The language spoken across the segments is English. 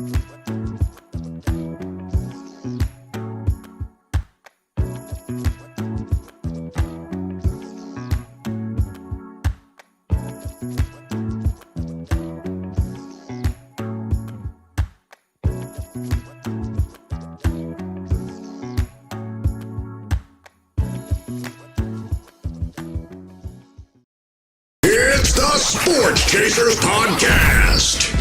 It's the Sports Chasers Podcast.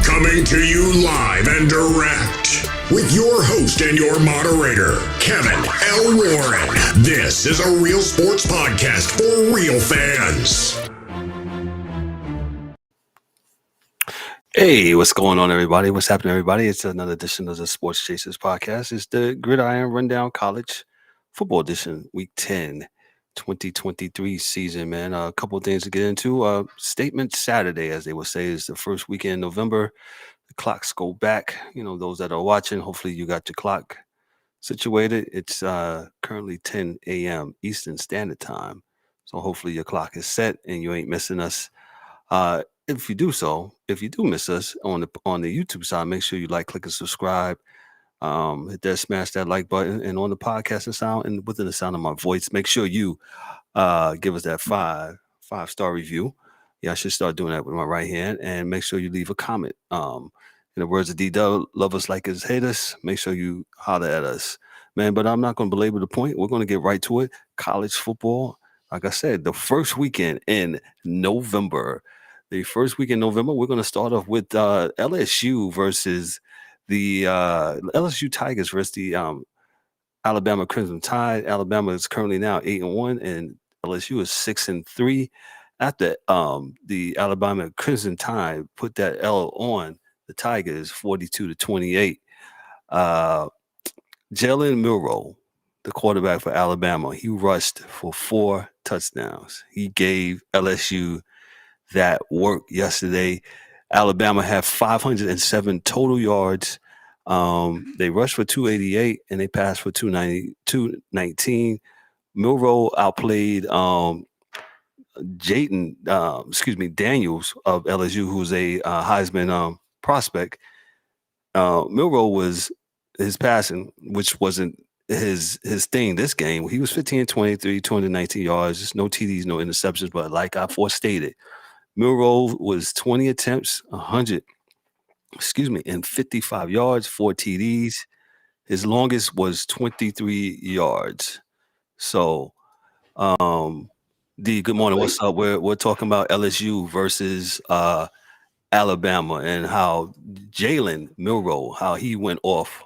Coming to you live and direct with your host and your moderator, Kevin L. Warren. This is a real sports podcast for real fans. Hey, what's going on, everybody? What's happening, everybody? It's another edition of the Sports Chasers Podcast. It's the Gridiron Rundown College Football Edition, Week 10. 2023 season, man. A couple of things to get into. Statement Saturday, as they would say, is the first weekend in November. The clocks go back. You know, those that are watching, hopefully you got your clock situated. It's currently 10 a.m. Eastern Standard Time. So hopefully your clock is set and you ain't missing us. If you do miss us on the YouTube side, make sure you like, click, and subscribe. Hit that, smash that like button, and on the podcast and sound, and within the sound of my voice, make sure you give us that five-star review. Yeah, I should start doing that with my right hand, and make sure you leave a comment. In the words of D-Dub, love us like us, hate us. Make sure you holler at us, man. But I'm not going to belabor the point. We're going to get right to it. College football, like I said, the first weekend in November. We're going to start off with LSU versus the LSU Tigers versus the Alabama Crimson Tide. Alabama is currently now 8-1, and LSU is 6-3. After the Alabama Crimson Tide put that L on the Tigers, 42-28. Jalen Milroe, the quarterback for Alabama, he rushed for 4 touchdowns. He gave LSU that work yesterday. Alabama had 507 total yards. They rushed for 288 and they passed for 219. Milroe outplayed Daniels of LSU, who's a Heisman prospect. Milroe was his passing, which wasn't his thing this game. He was 15-23, 219 yards, just no TDs, no interceptions. But like I forestated, Milroe was 20 attempts, and 55 yards, 4 TDs. His longest was 23 yards. So, D, good morning. What's up? We're talking about LSU versus Alabama and how Jalen Milroe, how he went off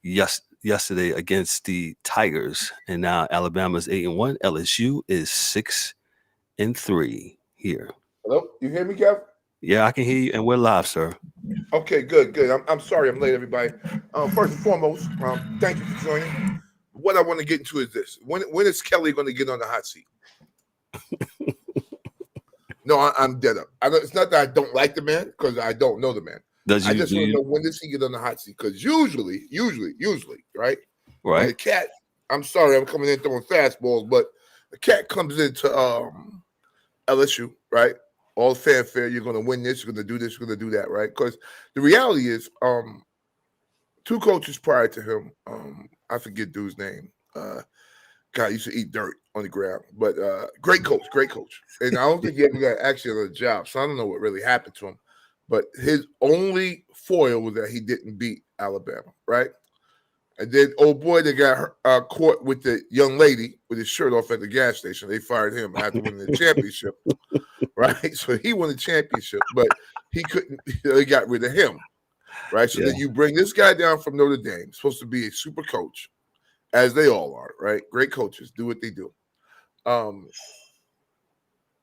yesterday against the Tigers, and now Alabama's 8-1. LSU is 6-3 here. Hello, you hear me, Kev? Yeah, I can hear you, and we're live, sir. Okay, good. I'm sorry I'm late, everybody. First and foremost, thank you for joining. What I want to get into is this: when is Kelly going to get on the hot seat? No, I'm dead up. It's not that I don't like the man, because I don't know the man. I just want to know, when does he get on the hot seat? Because usually, right? Right. The cat. I'm sorry, I'm coming in throwing fastballs, but the cat comes into LSU, right? All fanfare, you're going to win this, you're going to do this, you're going to do that, right? Because the reality is, 2 coaches prior to him, I forget dude's name. Guy used to eat dirt on the ground, but great coach. And I don't think he ever got actually on a job, so I don't know what really happened to him. But his only foil was that he didn't beat Alabama, right? And then old boy that got caught with the young lady with his shirt off at the gas station, they fired him after winning the championship. Right, so he won the championship, but he couldn't. They got rid of him, right? So then you bring this guy down from Notre Dame, supposed to be a super coach, as they all are, right? Great coaches do what they do,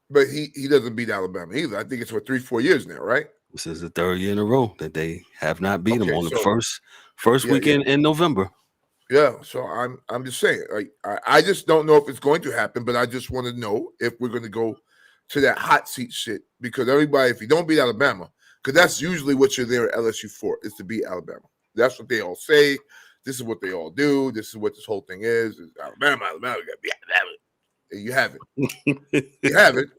but he doesn't beat Alabama either. I think it's for 3-4 years now, right? This is the 3rd year in a row that they have not beat him on the first weekend in November. Yeah, so I'm just saying, like I just don't know if it's going to happen, but I just want to know if we're going to go to that hot seat shit, because everybody, if you don't beat Alabama, because that's usually what you're there at LSU for, is to beat Alabama. That's what they all say. This is what they all do. This is what this whole thing is Alabama, we got to beat Alabama. And you haven't. You haven't.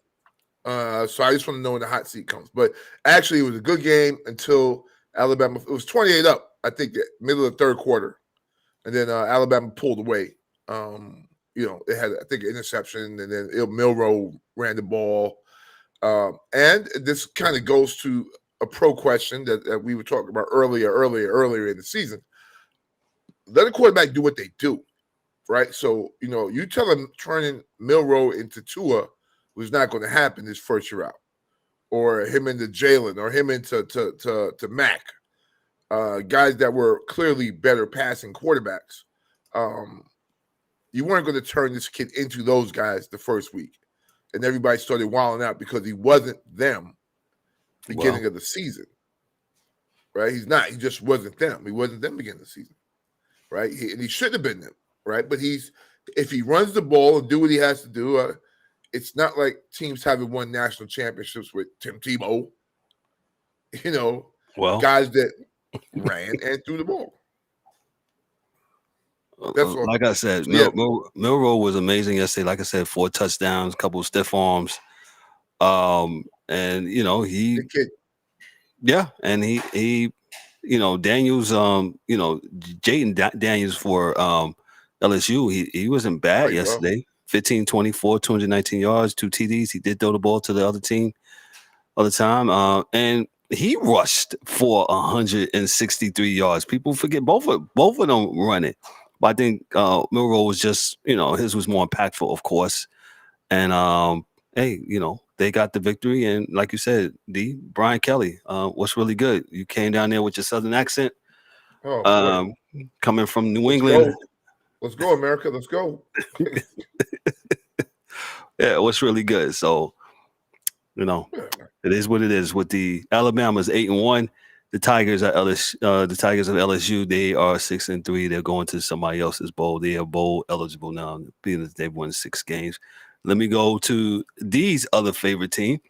So I just want to know when the hot seat comes. But actually, it was a good game until Alabama, it was 28 up, I think, the middle of the third quarter. And then Alabama pulled away. It had, I think, an interception, and then Milroe ran the ball. And this kind of goes to a pro question that we were talking about earlier in the season. Let a quarterback do what they do, right? So, you tell him turning Milroe into Tua was not going to happen this first year out, or him into Jalen, or him into to Mac, guys that were clearly better passing quarterbacks. You weren't going to turn this kid into those guys the first week. And everybody started wilding out because he wasn't them beginning of the season, right? He's not. He just wasn't them. He wasn't them beginning of the season, right? And he should have been them, right? But if he runs the ball and do what he has to do, it's not like teams haven't won national championships with Tim Tebow, guys that ran and threw the ball. Like I said, Milroe was amazing yesterday. Like I said, 4 touchdowns, a couple of stiff arms. And and he Daniels, Jaden Daniels for LSU, he wasn't bad yesterday. 15, 24, 219 yards, 2 TDs. He did throw the ball to the other team all the time. And he rushed for 163 yards. People forget both of them running. But I think Milroe was just, his was more impactful, of course. And they got the victory. And like you said, Brian Kelly, what's really good. You came down there with your Southern accent. Coming from New England. Let's go, America. Let's go. Yeah, what's really good. So, it is what it is. With the Alabama's 8-1, the Tigers of LSU, they are 6-3. They're going to somebody else's bowl. They are bowl eligible now, being that they've won 6 games. Let me go to D's other favorite team.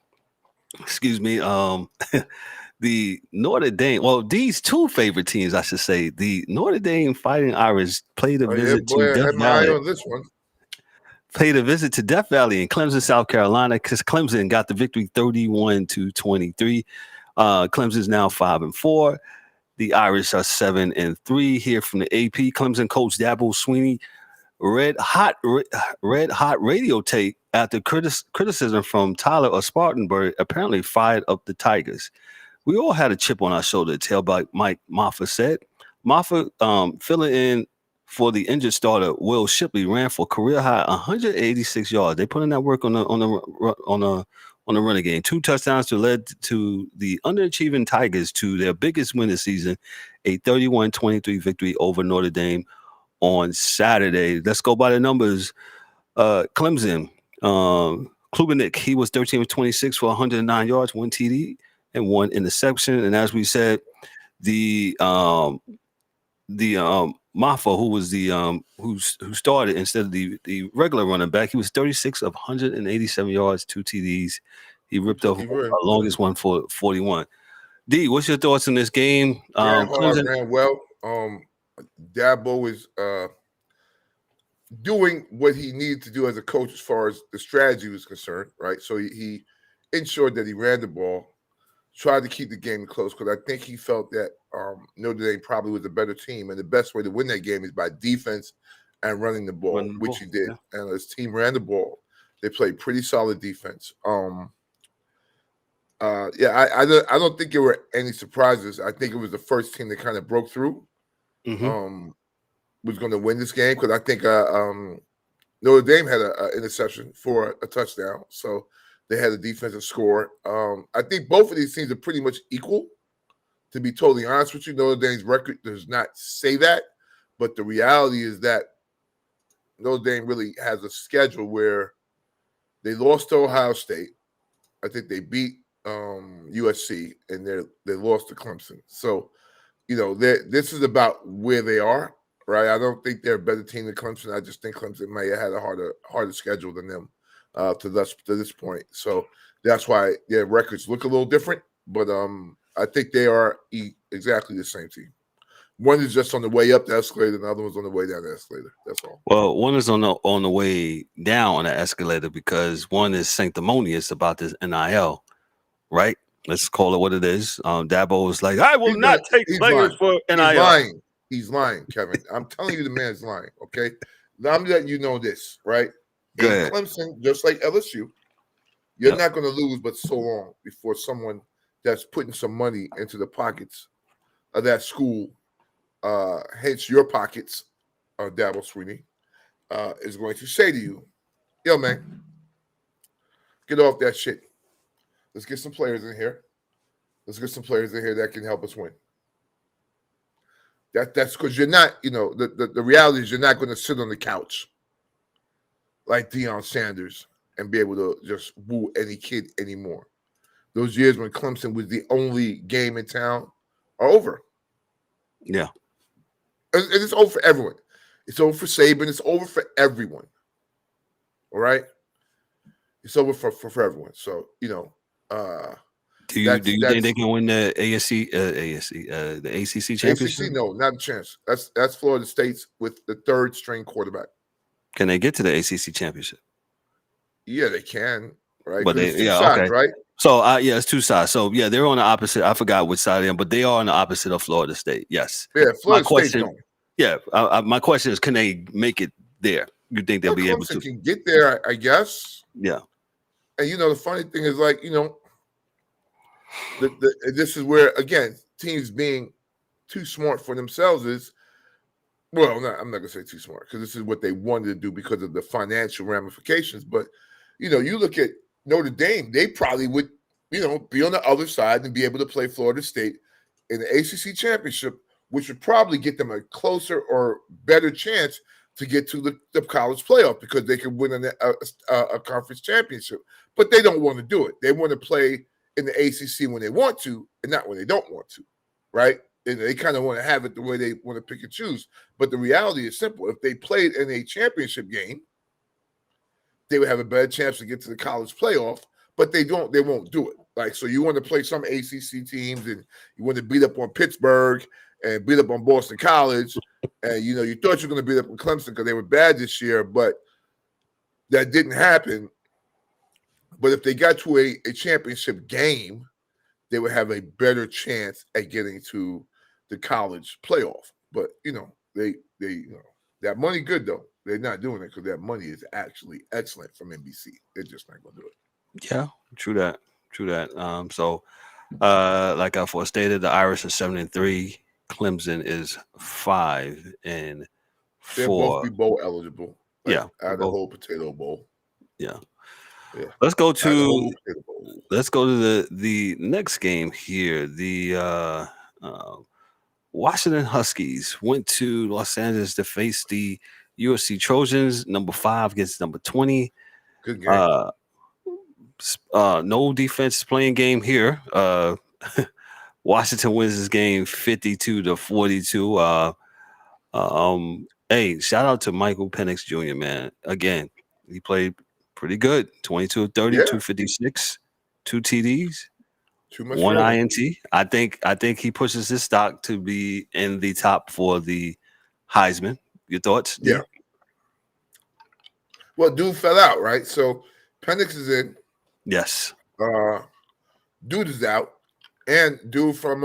Excuse me. The Notre Dame. Well, D's 2 favorite teams, I should say. The Notre Dame Fighting Irish played a visit to Death Valley. On this one. Paid a visit to Death Valley in Clemson, South Carolina, because Clemson got the victory 31-23. Clemson's now 5-4. The Irish are 7-3. Here from the AP, Clemson coach Dabo Swinney, red hot radio tape after criticism from Tyler of Spartanburg apparently fired up the Tigers. We all had a chip on our shoulder, tailback Mike Maffa said. Maffa, filling in for the injured starter Will Shipley, ran for career high 186 yards. They put in that work on the running game. 2 touchdowns to led to the underachieving Tigers to their biggest win this season, a 31-23 victory over Notre Dame on Saturday. Let's go by the numbers. Clemson, Klubenik, he was 13-26 for 109 yards, 1 TD, and 1 interception. And as we said, the Maffa, who was who started instead of the regular running back, he was 36 of 187 yards, 2 TDs. He ripped off the longest one for 41. D, what's your thoughts on this game? Clemson ran well. Dabo is doing what he needed to do as a coach as far as the strategy was concerned, right? So he ensured that he ran the ball, tried to keep the game close, because I think he felt that Notre Dame probably was a better team, and the best way to win that game is by defense and running the ball, which he did. Yeah. And his team ran the ball. They played pretty solid defense. I don't think there were any surprises. I think it was the first team that kind of broke through. Was going to win this game, because I think Notre Dame had an interception for a touchdown, so they had a defensive score. I think both of these teams are pretty much equal, to be totally honest with you. Notre Dame's record does not say that, but the reality is that Notre Dame really has a schedule where they lost to Ohio State. I think they beat USC, and they lost to Clemson. So, this is about where they are, right? I don't think they're a better team than Clemson. I just think Clemson may have had a harder schedule than them to this point. So that's why their records look a little different. But I think they are exactly the same team. One is just on the way up the escalator, and the other one's on the way down the escalator. That's all. Well, one is on the way down on the escalator because one is sanctimonious about this NIL, right? Let's call it what it is. Dabo was like, I will not take he's players lying. for NIL. He's lying. He's lying, Kevin. I'm telling you, the man's lying. Okay, now I'm letting you know this, right? Go In ahead. Clemson, just like LSU, you're not going to lose but so long before someone that's putting some money into the pockets of that school, hence your pockets, Dabo Sweeney, is going to say to you, yo, man, get off that shit. Let's get some players in here. Let's get some players in here that can help us win. That's because you're not, the reality is you're not going to sit on the couch like Deion Sanders and be able to just woo any kid anymore. Those years when Clemson was the only game in town are over. Yeah. And it's over for everyone. It's over for Saban. It's over for everyone. All right? It's over for everyone. So, do you think they can win the the ACC championship? ACC, no, not a chance. That's Florida State's with the third string quarterback. Can they get to the ACC championship? Yeah, they can, right? But it's two sides, okay. right? So it's two sides. So they're on the opposite. I forgot which side they are, but they are on the opposite of Florida State. Yes. Yeah, Florida State don't. Yeah. My question is, can they make it there? You think they'll be able to? Can get there, I guess. Yeah. And the funny thing is, like, this is where again teams being too smart for themselves is. Well, I'm not gonna say too smart because this is what they wanted to do because of the financial ramifications. But you look at Notre Dame, they probably would, be on the other side and be able to play Florida State in the ACC championship, which would probably get them a closer or better chance to get to the college playoff because they could win a conference championship. But they don't want to do it. They want to play in the ACC when they want to and not when they don't want to, right? And they kind of want to have it the way they want to pick and choose. But the reality is simple. If they played in a championship game, they would have a better chance to get to the college playoff, but they won't do it. Like, so you want to play some ACC teams and you want to beat up on Pittsburgh and beat up on Boston College. And, you thought you were going to beat up on Clemson because they were bad this year, but that didn't happen. But if they got to a championship game, they would have a better chance at getting to the college playoff. But, they that money good, though. They're not doing it because that money is actually excellent from NBC. They're just not going to do it. Yeah, true that. So, like I stated, the Irish are 7-3. Clemson is 5-4. They'll both be bowl eligible. Out of the whole Potato Bowl. Yeah. Let's go to the next game here. The Washington Huskies went to Los Angeles to face the USC Trojans, number 5 against number 20. Good game. No defense playing game here. Washington wins this game 52-42. Hey, shout out to Michael Penix Jr., man. Again, he played pretty good. 22 of 30, 256, 2 TDs, 1 INT. I think he pushes his stock to be in the top for the Heisman. Your thoughts? Yeah. Well, dude fell out, right? So Penix is in. Yes. Dude is out. And dude from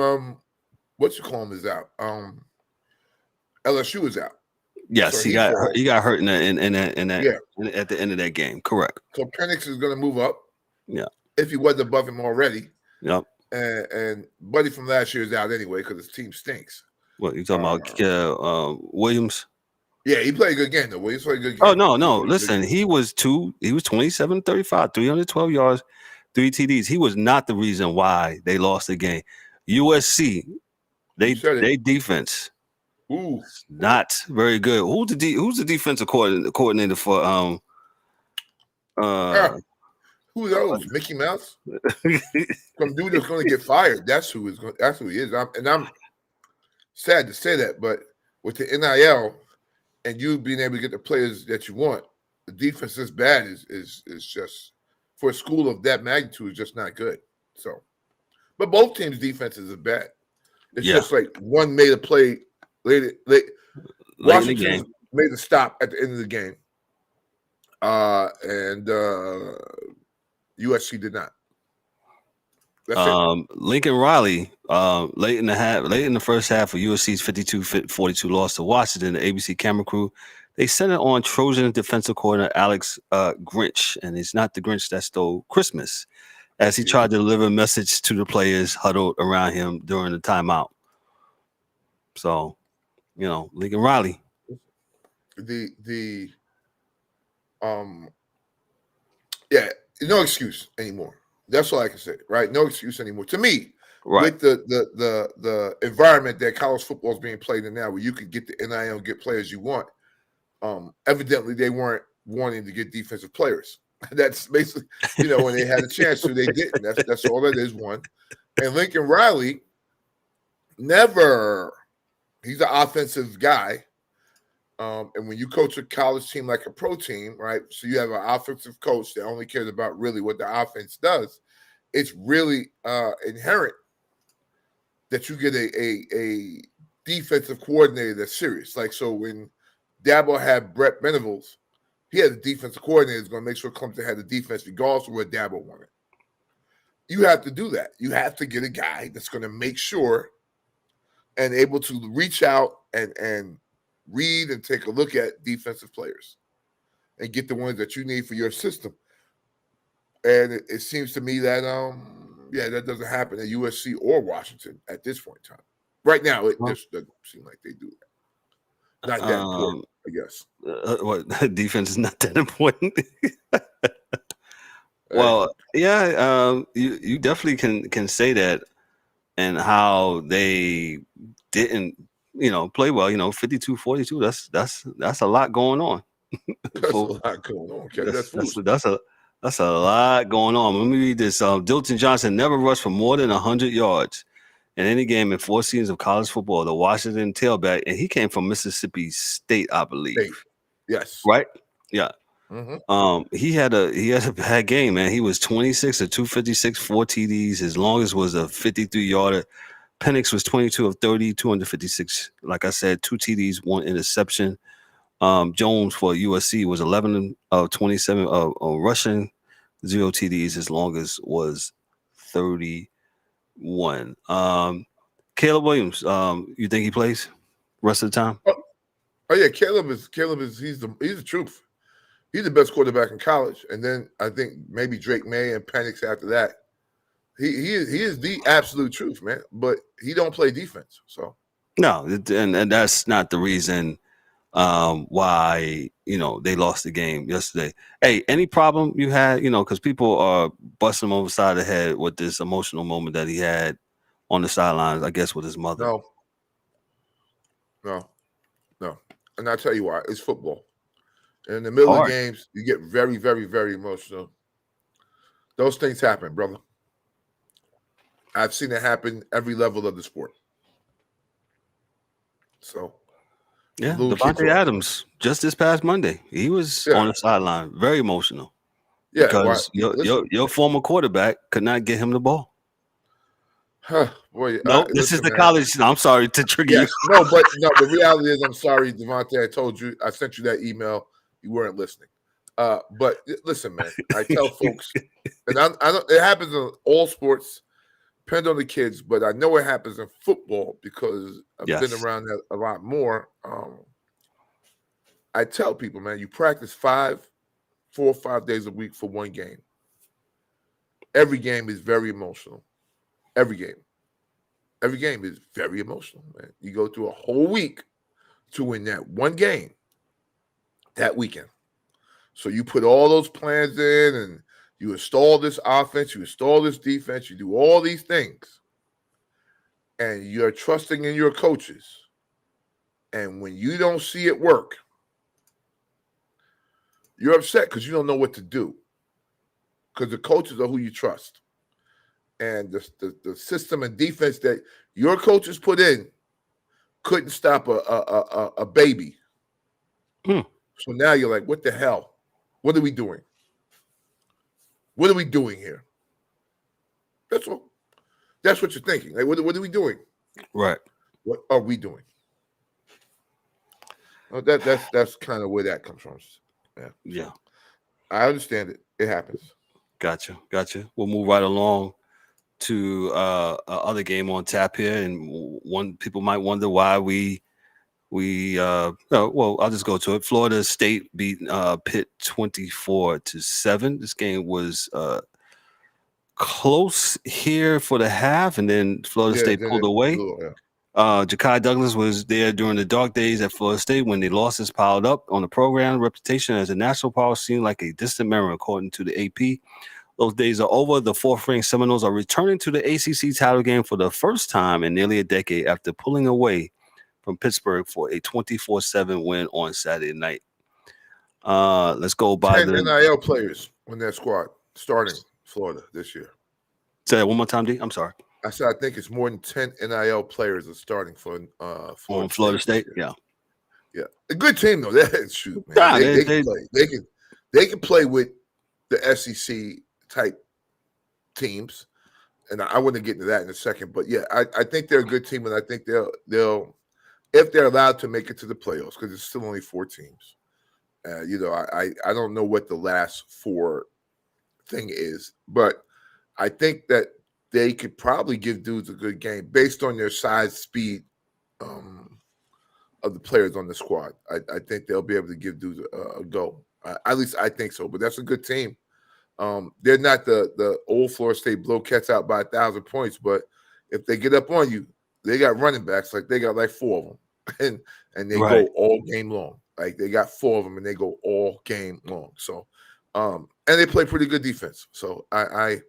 is out. LSU is out. Yes, so he got hurt in at the end of that game. Correct. So Penix is going to move up. Yeah. If he wasn't above him already. Yep. And Buddy from last year is out anyway because his team stinks. What you talking about? Williams? Yeah, he played a good game though. Williams played a good game. Oh no! Listen, he was 27-35, 312 yards, 3 TDs. He was not the reason why they lost the game. USC, they defense. Ooh. Not very good. Who's the defensive coordinator for who knows? Mickey Mouse? Some dude that's going to get fired. That's who he is. I'm sad to say that, but with the NIL and you being able to get the players that you want, the defense this bad is just for a school of that magnitude is just not good. So, but both teams' defenses are bad. It's just like one made a play late Washington made a stop at the end of the game. And USC did not. That's it. Lincoln Riley, late in the first half of USC's 52-42 loss to Washington, the ABC camera crew, they sent it on Trojan defensive coordinator Alex Grinch, and it's not the Grinch that stole Christmas, as he tried to deliver a message to the players huddled around him during the timeout. So, Lincoln Riley. Yeah, no excuse anymore. That's all I can say, right? No excuse anymore. To me, Right. with the environment that college football is being played in now, where you could get the NIL and get players you want, evidently they weren't wanting to get defensive players. That's basically, when they had a chance to, they didn't. That's all that is, one. And Lincoln Riley, he's an offensive guy. And when you coach a college team like a pro team, right? So you have an offensive coach that only cares about really what the offense does. It's really inherent that you get a defensive coordinator that's serious. Like, so when Dabo had Brett Venables, he had a defensive coordinator that's going to make sure Clemson had the defense regardless of what Dabo wanted. You have to do that. You have to get a guy that's going to make sure and able to reach out and read and take a look at defensive players and get the ones that you need for your system. And it seems to me that that doesn't happen at USC or Washington at this point in time. Right now, it just doesn't seem like they do that. Not that important, I guess. What defense is not that important? Well, yeah, you definitely can say that, and how they didn't play well. 52-42. That's a lot going on. That's a lot going on. Okay? That's a lot going on. Let me read this. Dilton Johnson never rushed for more than 100 yards in any game in 4 seasons of college football. The Washington tailback, and he came from Mississippi State, I believe. Yes. Right. Yeah. Mm-hmm. He had a bad game, man. He was 26 of 256, 4 TDs. His longest was a 53-yarder. Penix was 22 of 30, 256. Like I said, 2 TDs, 1 interception. Jones for USC was 11 of 27 of rushing, 0 TDs. His longest was 31. Caleb Williams, you think he plays rest of the time? Oh yeah, Caleb is he's the truth. He's the best quarterback in college, and then I think maybe Drake May and Penix after that. He is the absolute truth, man. But he don't play defense, so no, and that's not the reason why they lost the game yesterday. Hey, any problem you had? Because people are busting him over the side of the head with this emotional moment that he had on the sidelines, I guess, with his mother. No, and I'll tell you why. It's football. In the middle of games, you get very, very, very emotional. Those things happen, brother. I've seen it happen every level of the sport. So, yeah, Devontae Adams just this past Monday, he was on the sideline, very emotional. Yeah, because your former quarterback could not get him the ball. Boy, no, this is the college. I'm sorry to trigger you. No, but the reality is, I'm sorry, Devontae. I told you, I sent you that email. You weren't listening. But listen, man, I tell folks, and I know it happens in all sports, depends on the kids, but I know it happens in football because I've been around that a lot more. I tell people, man, you practice 4 or 5 days a week for one game. Every game is very emotional. Every game is very emotional, man. You go through a whole week to win that one game that weekend. So you put all those plans in and you install this offense, you install this defense, you do all these things. And you're trusting in your coaches. And when you don't see it work, you're upset because you don't know what to do. Because the coaches are who you trust. And the system and defense that your coaches put in couldn't stop a baby. So now you're like, what the hell? What are we doing? What are we doing here? That's all. That's what you're thinking. Like, what are we doing? Right. What are we doing? Well, that's kind of where that comes from. Yeah. So, I understand it. It happens. Gotcha. We'll move right along. to other game on tap here, and people might wonder why we well, I'll just go to it. Florida State beat Pitt 24-7. This game was close here for the half, and then Florida State pulled away. Ja'Kai Douglas was there during the dark days at Florida State when the losses piled up on the program. Reputation as a national power seemed like a distant memory, according to the AP. Those days are over. The fourth-ranked Seminoles are returning to the ACC title game for the first time in nearly a decade after pulling away from Pittsburgh for a 24-7 win on Saturday night. Let's go by 10 NIL players on that squad starting Florida this year. Say that one more time, D. I'm sorry. I said I think it's more than 10 NIL players are starting for Florida State. Yeah, a good team though. That shoot, man. They can play. They can play with the SEC type teams, and I want to get into that in a second. But yeah, I think they're a good team, and I think they'll if they're allowed to make it to the playoffs, because it's still only 4 teams. I don't know what the last 4 thing is, but I think that they could probably give dudes a good game based on their size, speed of the players on the squad. I think they'll be able to give dudes a go. At least I think so, but that's a good team. They're not the old Florida State blow cats out by 1,000 points, but if they get up on you, they got running backs, like they got like 4 of them, and they go all game long. Like they got 4 of them, and they go all game long. So, and they play pretty good defense. So I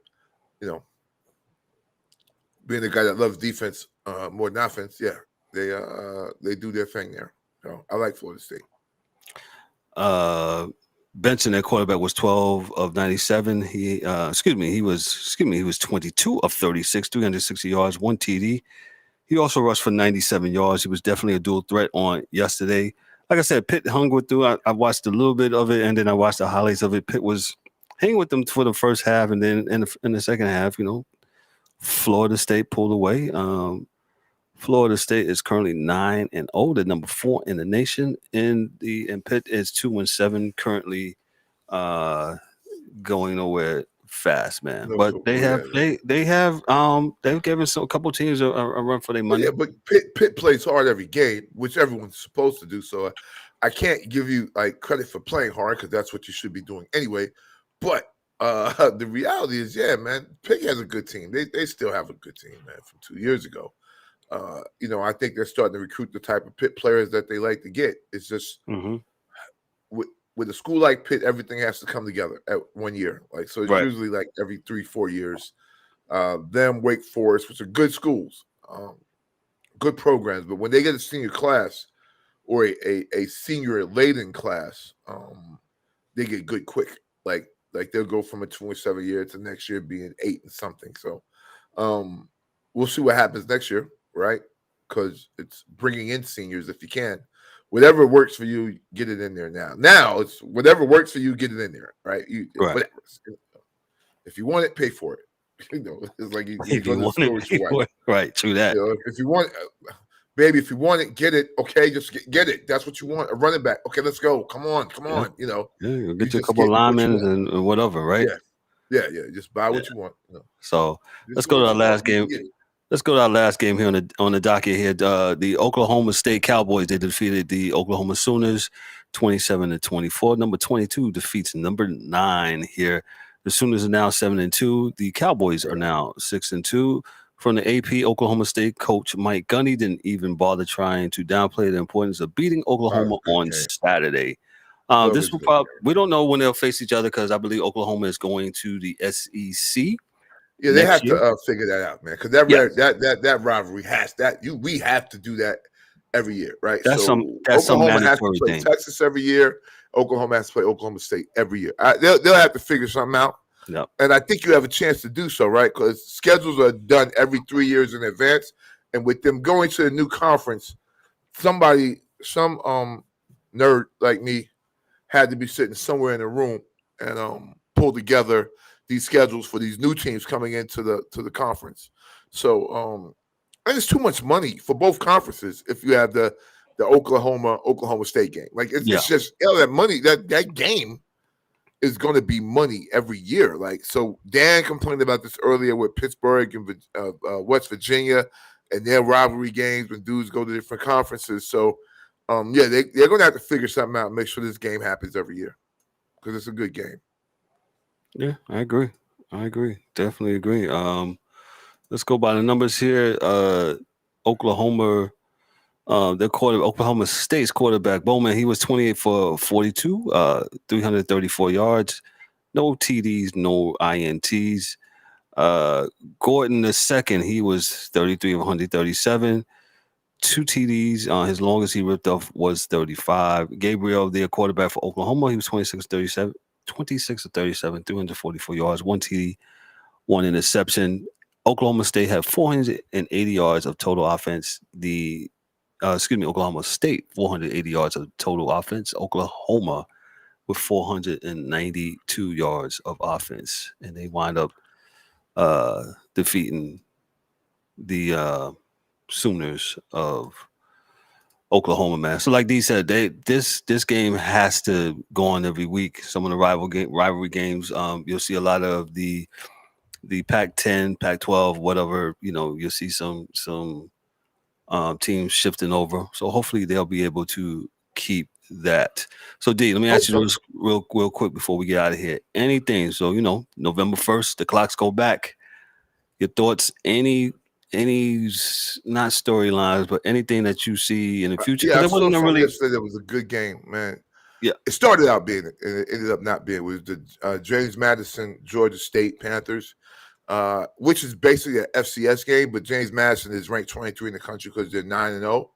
being the guy that loves defense more than offense, yeah, they do their thing there. So I like Florida State. Benson, their quarterback, was 12 of 97. He was 22 of 36, 360 yards, 1 TD. He also rushed for 97 yards. He was definitely a dual threat on yesterday. Like I said, Pitt hung with through. I watched a little bit of it, and then I watched the highlights of it. Pitt was hanging with them for the first half, and then in the second half, Florida State pulled away. Florida State is currently 9-0. They're number 4 in the nation. And Pitt is 2-7, currently going nowhere fast, man. But they've given a couple teams a run for their money. Yeah, but Pitt plays hard every game, which everyone's supposed to do. So I can't give you like credit for playing hard, because that's what you should be doing anyway. But the reality is, yeah, man, Pitt has a good team. They still have a good team, man, from 2 years ago. I think they're starting to recruit the type of Pitt players that they like to get. It's just with a school like Pitt, everything has to come together at 1 year. Like, so it's usually like every 3-4 years. Them, Wake Forest, which are good schools, good programs, but when they get a senior class or a senior laden class, they get good quick. Like they'll go from a 27 year to next year being 8 and something. So we'll see what happens next year, right? Because it's bringing in seniors if you can. Whatever works for you, get it in there now. Now it's whatever works for you, get it in there, right? Whatever. If you want it, pay for it. It's like you go to the store with your wife. Right, true that. If you want, baby, if you want it, get it. Okay, just get it. That's what you want. A running back. Okay, let's go. Come on. Yeah, get you a couple of linemen and whatever, right? Yeah. Just buy what you want. So let's go to our last game. Let's go to our last game here on the docket here. The Oklahoma State Cowboys, they defeated the Oklahoma Sooners 27-24. Number 22 defeats number 9 here. The Sooners are now 7-2. The Cowboys are now 6-2. From the AP, Oklahoma State coach Mike Gundy didn't even bother trying to downplay the importance of beating Oklahoma on Saturday. This will probably, we don't know when they'll face each other, because I believe Oklahoma is going to the SEC. Yeah, they have to figure that out, man. Because that rivalry we have to do that every year, right? That's Oklahoma has to play Texas every year. Oklahoma has to play Oklahoma State every year. They'll have to figure something out. Yep. And I think you have a chance to do so, right? Because schedules are done every 3 years in advance. And with them going to the new conference, some nerd like me had to be sitting somewhere in a room and pull together these schedules for these new teams coming into the conference. So and it's too much money for both conferences if you have the Oklahoma State game. Like it's just that money, that game is going to be money every year. Like, so Dan complained about this earlier with Pittsburgh and West Virginia and their rivalry games when dudes go to different conferences. So, they're going to have to figure something out and make sure this game happens every year because it's a good game. Yeah, I agree. Definitely agree. Let's go by the numbers here. Oklahoma. Oklahoma State's quarterback Bowman, he was 28 for 42, 334 yards, no TDs, no INTs. Gordon the second, he was 33 of 137, 2 TDs. His longest he ripped off was 35. Gabriel, their quarterback for Oklahoma, he was 26 of 37, 344 yards, 1 TD, 1 interception. Oklahoma State had 480 yards of total offense. Oklahoma State, 480 yards of total offense. Oklahoma with 492 yards of offense. And they wind up defeating the Sooners of Oklahoma, man. So like Dee said, this game has to go on every week. Some of the rivalry games, you'll see a lot of the Pac-10, Pac-12, whatever, you'll see some teams shifting over. So hopefully they'll be able to keep that. So D, let me ask you this real quick before we get out of here. Anything, so November 1st, the clocks go back. Your thoughts, any not storylines, but anything that you see in the future? Yeah, I saw something yesterday that was a good game, man. Yeah. It started out being it, and it ended up not being. It was the James Madison, Georgia State Panthers. Which is basically an FCS game, but James Madison is ranked 23 in the country because they're 9-0.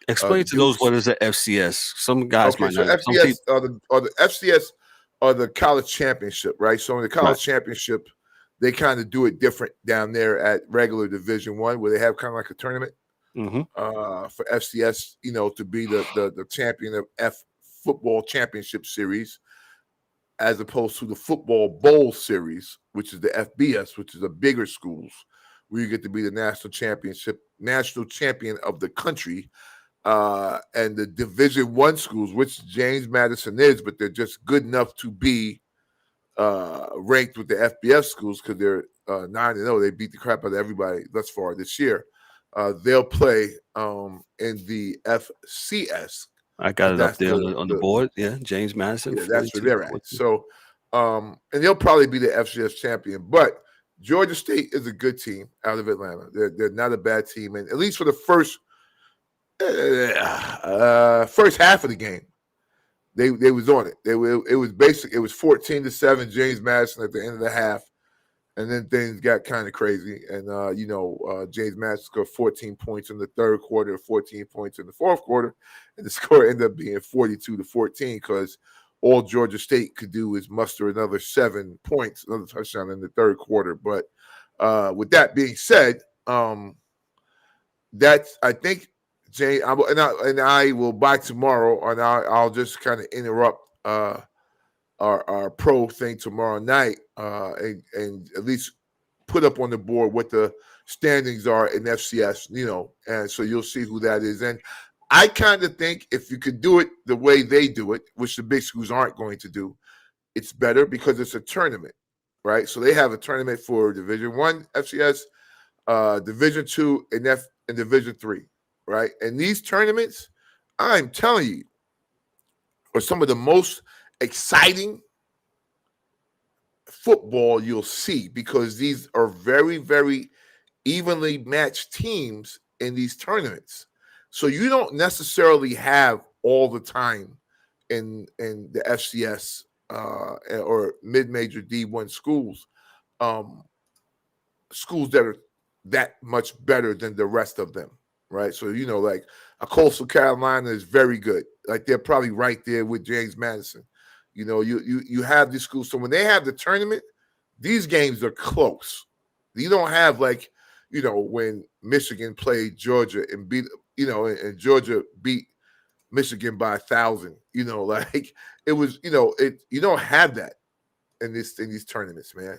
Explain to those what is an FCS. Some guys might not. FCS are the FCS are the college championship, right? So in the college championship, they kind of do it different down there at regular Division I, where they have kind of like a tournament for FCS, to be the champion of F football championship series, as opposed to the football bowl series, which is the FBS, which is the bigger schools, where you get to be the national champion of the country, and the Division I schools, which James Madison is, but they're just good enough to be ranked with the FBS schools because they're 9-0. They beat the crap out of everybody thus far this year. They'll play in the FCS. I got it up there on the board. Yeah, James Madison. Yeah, that's where they're at. So, and they'll probably be the FCS champion. But Georgia State is a good team out of Atlanta. They're not a bad team, and at least for the first half of the game, they was on it. It was 14-7 James Madison at the end of the half, and then things got kind of crazy. And James Madison scored 14 points in the third quarter, 14 points in the fourth quarter, and the score ended up being 42-14 because all Georgia State could do is muster another 7 points, another touchdown in the third quarter. But with that being said, that's I think. Jay, I will by tomorrow, and I'll just kind of interrupt our pro thing tomorrow night, and at least put up on the board what the standings are in FCS, and so you'll see who that is. And I kind of think if you could do it the way they do it, which the big schools aren't going to do, it's better because it's a tournament, right? So they have a tournament for Division I FCS, Division II, and Division III. Right. And these tournaments, I'm telling you, are some of the most exciting football you'll see because these are very, very evenly matched teams in these tournaments. So you don't necessarily have all the time in the FCS or mid-major D1 schools, schools that are that much better than the rest of them. Right. So, like a Coastal Carolina is very good. Like they're probably right there with James Madison. You have these schools. So when they have the tournament, these games are close. You don't have when Michigan played Georgia and beat, and Georgia beat Michigan by 1,000, like it was, you don't have that in these tournaments, man.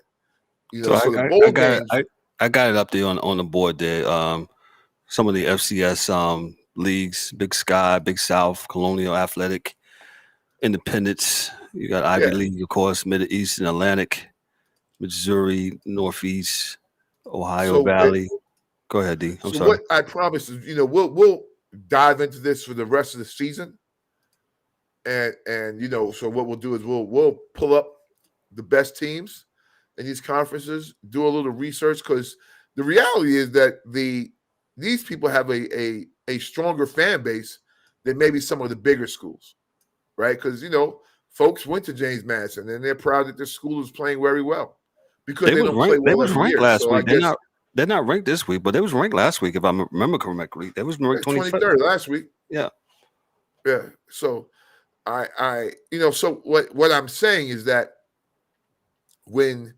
I got it up there on the board there. Some of the FCS leagues, Big Sky, Big South, Colonial Athletic, Independence, You got Ivy League, of course, Middle East and Atlantic, Missouri, Northeast, Ohio Valley. Go ahead, D. I'm sorry. What I promise is, we'll dive into this for the rest of the season. And so what we'll do is we'll pull up the best teams in these conferences, do a little research, because the reality is that these people have a stronger fan base than maybe some of the bigger schools, right? Because folks went to James Madison and they're proud that their school is playing very well because they don't play well They was every ranked year. last So week. I guess They're not ranked this week, but they was ranked last week if I remember correctly. They was ranked 23rd last week. Yeah. So so what I'm saying is that when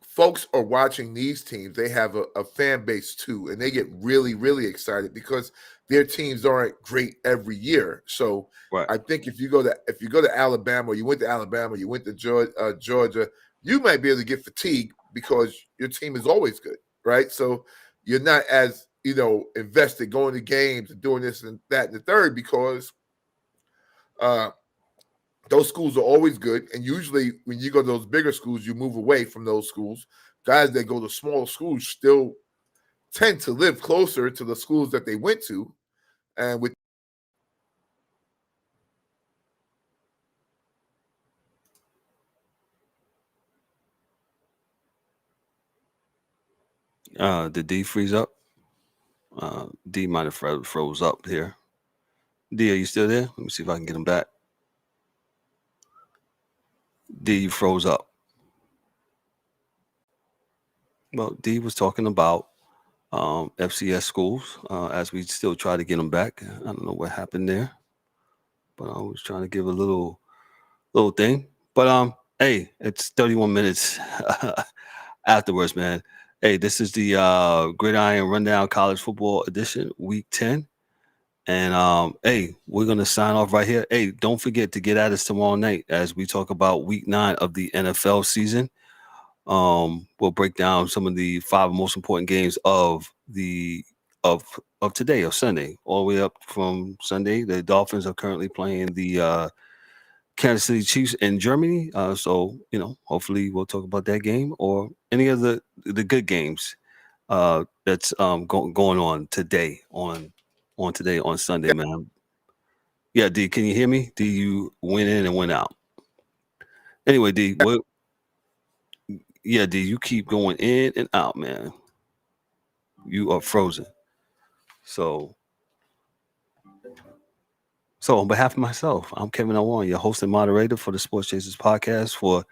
folks are watching these teams, they have a fan base too, and they get really, really excited because their teams aren't great every year. So I think if you go to Alabama, or you went to Alabama, you went to Georgia, you might be able to get fatigued because your team is always good, right? So you're not as invested going to games and doing this and that and the third because those schools are always good. And usually when you go to those bigger schools, you move away from those schools. Guys that go to smaller schools still tend to live closer to the schools that they went to. And with did D freeze up? D might have froze up here. D, are you still there? Let me see if I can get him back. D, you froze up. Well, D was talking about FCS schools as we still try to get him back. I don't know what happened there, but I was trying to give a little thing. But hey, it's 31 minutes afterwards, man. Hey, this is the Gridiron Rundown College Football Edition, Week 10. And hey, we're gonna sign off right here. Hey, don't forget to get at us tomorrow night as we talk about Week 9 of the NFL season. We'll break down some of the 5 most important games of today, of Sunday, all the way up from Sunday. The Dolphins are currently playing the Kansas City Chiefs in Germany. So hopefully we'll talk about that game or any of the good games that's going on today on Sunday, man. Yeah, D, can you hear me? D, you went in and went out. Anyway, D, yeah, D, you keep going in and out, man. You are frozen. So on behalf of myself, I'm Kevin Owen, your host and moderator for the Sports Chasers podcast. For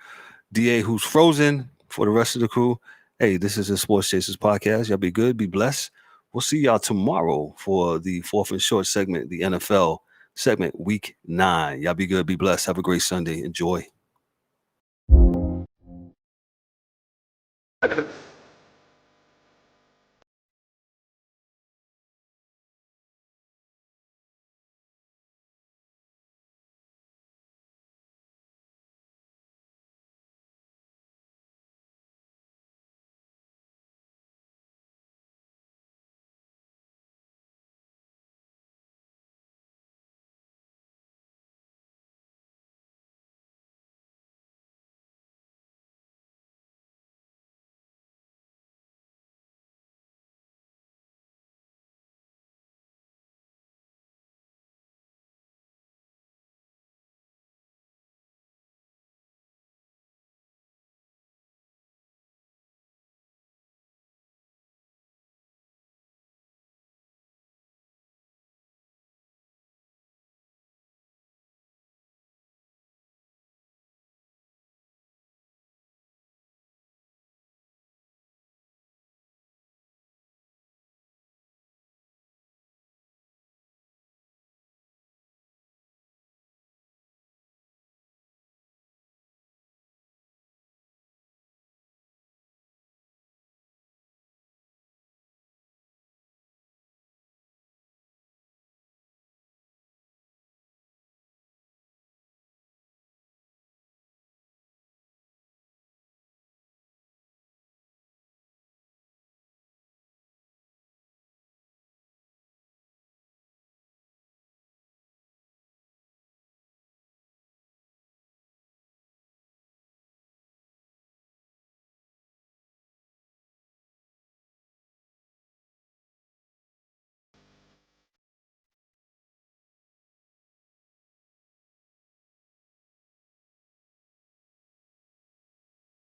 DA, who's frozen, for the rest of the crew, hey, this is the Sports Chasers podcast. Y'all be good, be blessed. We'll see y'all tomorrow for the fourth and short segment, the NFL segment, Week 9. Y'all be good, be blessed. Have a great Sunday. Enjoy.